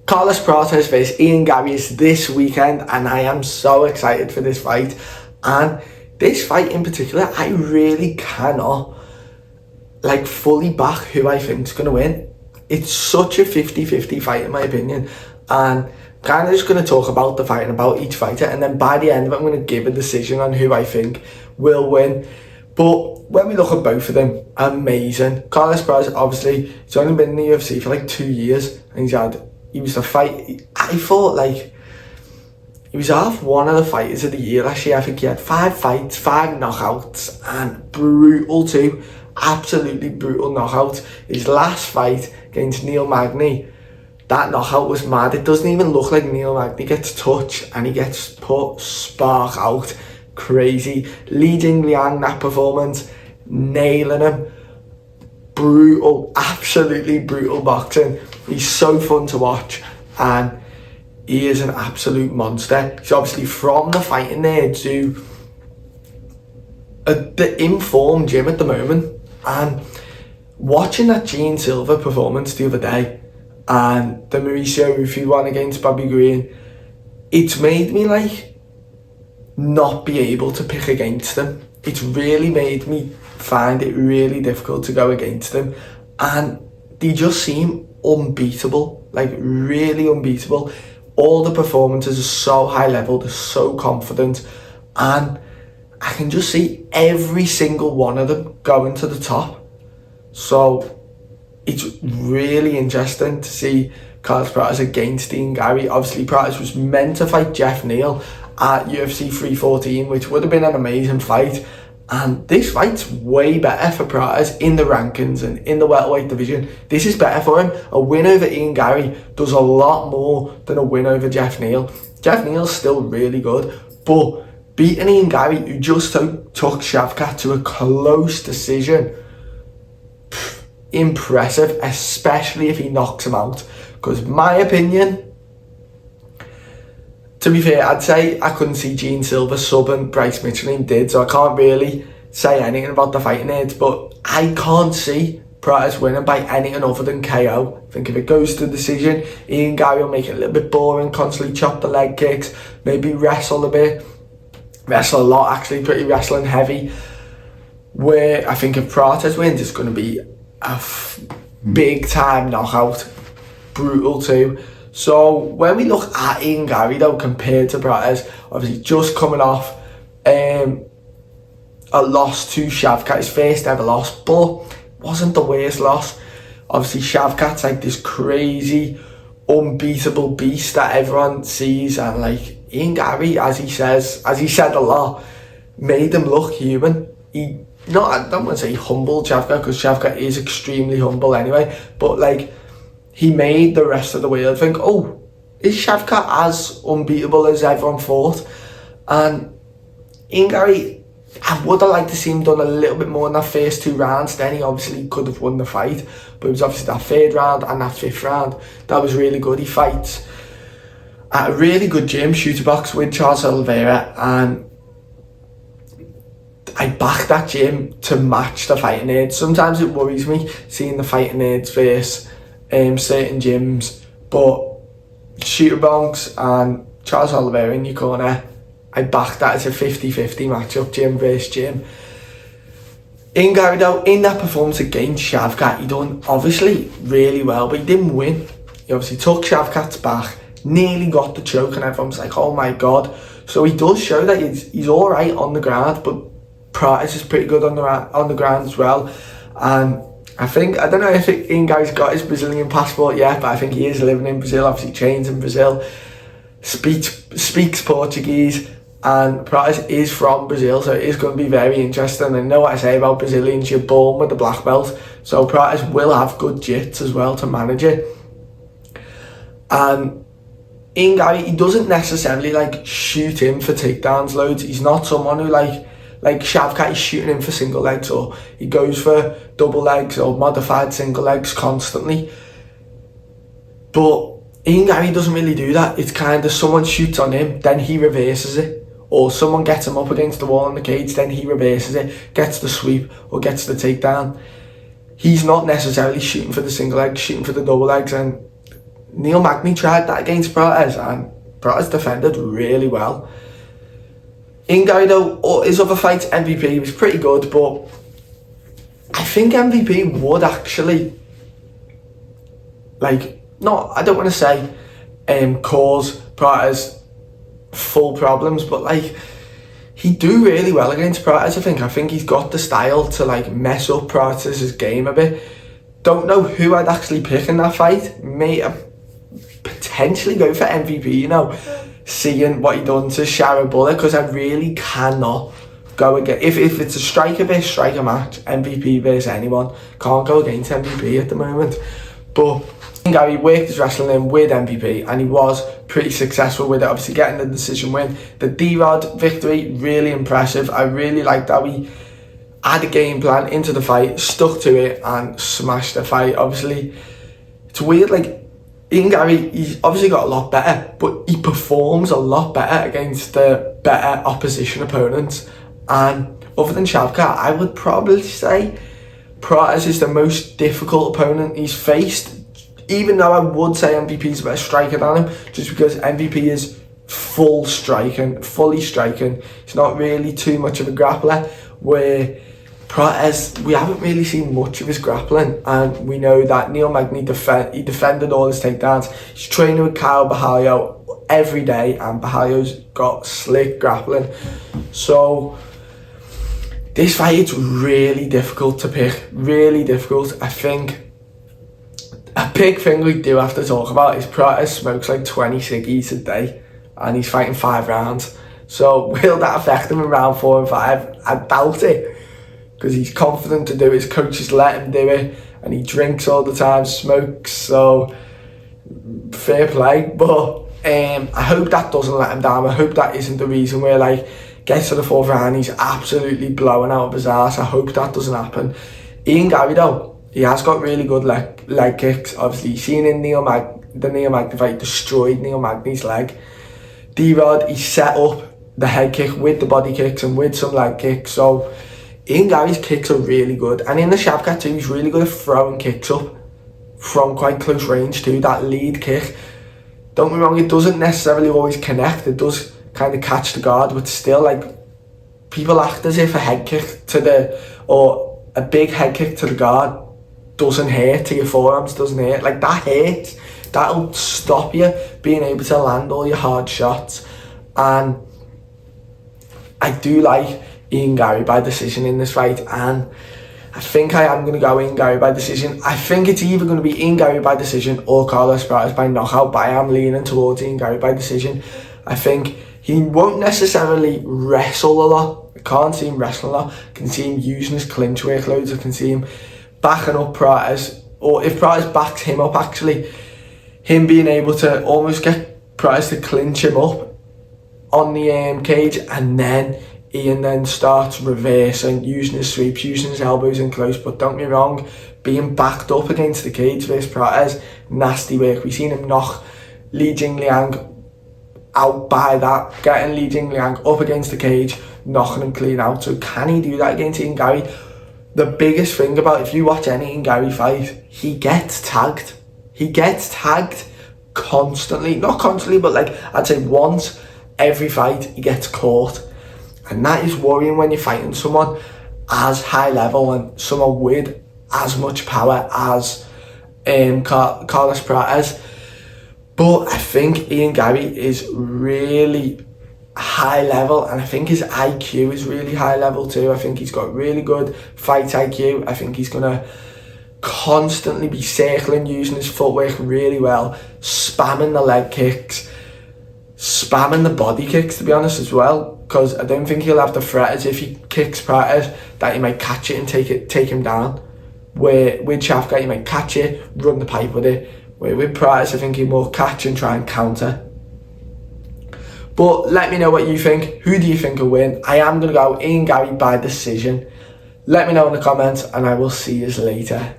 Carlos Prates versus Ian Garry is this weekend, and I am so excited for this fight. And this fight in particular, I really cannot fully back who I think is going to win. It's such a 50-50 fight in my opinion, and I'm kind of just going to talk about the fight and about each fighter, and then by the end of it I'm going to give a decision on who I think will win. But when we look at both of them, amazing. Carlos Prates, obviously, he's only been in the UFC for 2 years, and he was the fight. I thought he was half one of the fighters of the year last year. I think he had 5 fights, 5 knockouts, and brutal too. Absolutely brutal knockout. His last fight against Neil Magny, that knockout was mad. It doesn't even look like Neil Magny gets touched and he gets put spark out. Crazy. Leading Liang, that performance, nailing him. Brutal, absolutely brutal boxing. He's so fun to watch, and he is an absolute monster. He's obviously from the fighting there to the informed gym at the moment, and watching that Gene Silva performance the other day and the Mauricio Rufy one against Bobby Green, it's made me not be able to pick against them. It's really made me find it really difficult to go against them, and they just seem unbeatable, really unbeatable. All the performances are so high level, they're so confident, and I can just see every single one of them going to the top. So it's really interesting to see Carlos Prates against Ian Garry. Obviously, Prates was meant to fight Jeff Neal at UFC 314, which would have been an amazing fight. And this fight's way better for Prates in the rankings and in the welterweight division. This is better for him. A win over Ian Garry does a lot more than a win over Jeff Neal. Jeff Neal's still really good, but beating Ian Garry, who just took Shavkat to a close decision, impressive, especially if he knocks him out. Because my opinion, to be fair, I'd say I couldn't see Gene Silva subbing Bryce Mitchell, and did, so I can't really say anything about the fighting aids, but I can't see Prates winning by anything other than KO. I think if it goes to decision, Ian Garry will make it a little bit boring, constantly chop the leg kicks, maybe wrestle a bit. Wrestle a lot, actually, pretty wrestling heavy. Where I think if Prates wins, it's going to be a big time knockout. Brutal too. So when we look at Ian Garry though, compared to Prates, obviously just coming off a loss to Shavkat, his first ever loss, but wasn't the worst loss. Obviously Shavkat's this crazy, unbeatable beast that everyone sees, and Ian Garry, as he said a lot, made him look human. I don't want to say humbled Shavkat, because Shavkat is extremely humble anyway, but he made the rest of the world think, oh, is Shavkat as unbeatable as everyone thought? And Ian Garry, I would have liked to see him done a little bit more in that first 2 rounds. Then he obviously could have won the fight, but it was obviously that 3rd round and that 5th round that was really good. He fights at a really good gym, Shooter Box, with Charles Oliveira, and I back that gym to match the fighting nerds. Sometimes it worries me seeing the fighting nerds versus certain gyms, but Shooter Box and Charles Oliveira in your corner, I back that as a 50-50 matchup, gym versus gym. Ian Garry though, in that performance against Shavkat, he done obviously really well, but he didn't win. He obviously took Shavkat's back, nearly got the choke, and everyone's like, oh my god. So he does show that he's alright on the ground, but Prates is pretty good on the ground as well. And I don't know if Ian Garry's got his Brazilian passport yet, but I think he is living in Brazil, obviously trains in Brazil, speaks Portuguese, and Prates is from Brazil, so it is going to be very interesting. I know what I say about Brazilians, you're born with the black belt, so Prates will have good jits as well to manage it. And Ian Garry, he doesn't necessarily shoot in for takedowns loads. He's not someone who like Shavkat is shooting in for single legs, or he goes for double legs or modified single legs constantly. But Ian Garry doesn't really do that. It's kind of someone shoots on him, then he reverses it. Or someone gets him up against the wall in the cage, then he reverses it, gets the sweep or gets the takedown. He's not necessarily shooting for the single legs, shooting for the double legs, and Neil Magny tried that against Prates, and Prates defended really well. In Garry though, his other fights, MVP was pretty good, but I think MVP would actually, like, not, I don't want to say cause Prates full problems, but like, he'd do really well against Prates. I think he's got the style to like mess up Prates' game a bit. Don't know who I'd actually pick in that fight. May potentially go for MVP, you know, seeing what he done to Sharon Bullock, because I really cannot go against, if it's a striker versus striker match, MVP versus anyone, can't go against MVP at the moment. But Garry worked his wrestling in with MVP, and he was pretty successful with it, obviously getting the decision win. The D-Rod victory, really impressive. I really liked how he had a game plan into the fight, stuck to it, and smashed the fight. Obviously, it's weird, like, Ian Garry, he's obviously got a lot better, but he performs a lot better against the better opposition opponents. And other than Shavkat, I would probably say Prates is the most difficult opponent he's faced, even though I would say MVP's a better striker than him, just because MVP is fully striking. He's not really too much of a grappler, where Prates, we haven't really seen much of his grappling, and we know that Neil Magny he defended all his takedowns. He's training with Kyle Bahayo every day, and Bahayo's got slick grappling. So this fight, it's really difficult to pick, really difficult. I think a big thing we do have to talk about is Prates smokes like 20 ciggies a day, and he's fighting 5 rounds. So will that affect him in round 4 and 5? I doubt it, because he's confident to do it. His coaches let him do it, and he drinks all the time, smokes, so fair play. But I hope that doesn't let him down. I hope that isn't the reason where, like, gets to the 4th round, he's absolutely blowing out of his ass. I hope that doesn't happen. Ian Garry though, he has got really good leg kicks. Obviously, seen in the Neil Magny fight, destroyed Neil Magny's leg. D-Rod, he set up the head kick with the body kicks and with some leg kicks. So Ian Garry's kicks are really good. And in the Shavkat too, he's really good at throwing kicks up from quite close range too. That lead kick, don't get me wrong, it doesn't necessarily always connect. It does kind of catch the guard, but still, like, people act as if a head kick or a big head kick to the guard doesn't hurt, to your forearms doesn't hurt. Like, that hurts. That'll stop you being able to land all your hard shots. And I do like Ian Garry by decision in this fight, and I think I am going to go Ian Garry by decision. I think it's either going to be Ian Garry by decision or Carlos Prates by knockout, but I am leaning towards Ian Garry by decision. I think he won't necessarily wrestle a lot. I can't see him wrestling a lot. I can see him using his clinch workloads. I can see him backing up Prates, or if Prates backs him up, actually, him being able to almost get Prates to clinch him up on the cage, and then Ian then starts reversing, using his sweeps, using his elbows in close. But don't get me wrong, being backed up against the cage versus Prates, nasty work. We've seen him knock Li Jingliang out by that, getting Li Jingliang up against the cage, knocking him clean out. So can he do that against Ian Garry? The biggest thing about, if you watch any Ian Garry fight, he gets tagged. He gets tagged constantly. Not constantly, but like, I'd say once every fight he gets caught. And that is worrying when you're fighting someone as high level and someone with as much power as Carlos Prates. But I think Ian Garry is really high level, and I think his IQ is really high level too. I think he's got really good fight IQ. I think he's going to constantly be circling, using his footwork really well, spamming the leg kicks, spamming the body kicks, to be honest, as well, because I don't think he'll have the threat as if he kicks Prates that he might catch it and take him down. Where with Shavkat, he might catch it, run the pipe with it. Where with Prates, I think he will catch and try and counter. But let me know what you think. Who do you think will win? I am going to go Ian Garry by decision. Let me know in the comments, and I will see you later.